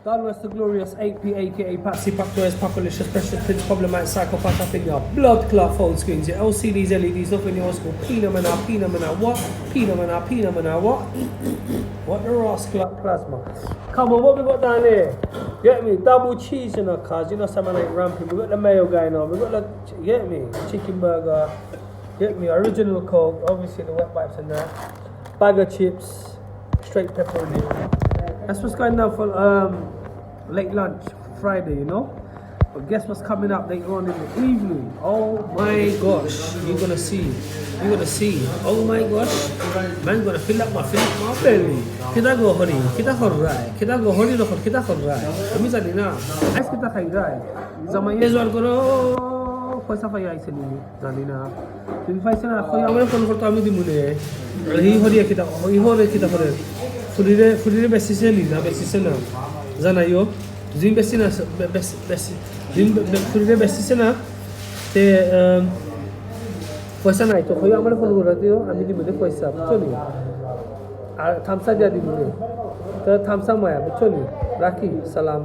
God rest the glorious 8P, aka Patsy Packers, Papalicious, Precious Prince, Problematic, Psychopath up in your blood clot phone screens, your LCDs, LEDs, nothing in your school. Peanut what? Peanut what? What the rascal plasma? Come on, what we got down here? Get me? Double cheese in our cars, you know, someone like ramping. We got the mayo guy now, we got the, get me? Chicken burger, get me? Original Coke, obviously the wet wipes and that. Bag of chips, straight pepper in it. That's what's going down for late lunch Friday, you know. But guess what's coming up later on in the evening? Oh my gosh, you're gonna see. Oh my gosh, man, gonna fill up my belly. Kita go hori, kita horai. Kami jadi na. Ais kita khai rai. Zaman ye jual koro. Paisa pay aise ni jani na. Tin paisa na khoi amre phone korto ami dimune. Hi hori kita hore. Fulire besise na জানা ইও gym বেশি না gym ফুরিরে বেশি না তে পয়সা নাই তো কই আমার ফোন করে দিও আমি দিব পয়সা চলি আর থামসা দিয়া দিব তো থামসা মায়া চলি রাখি সালাম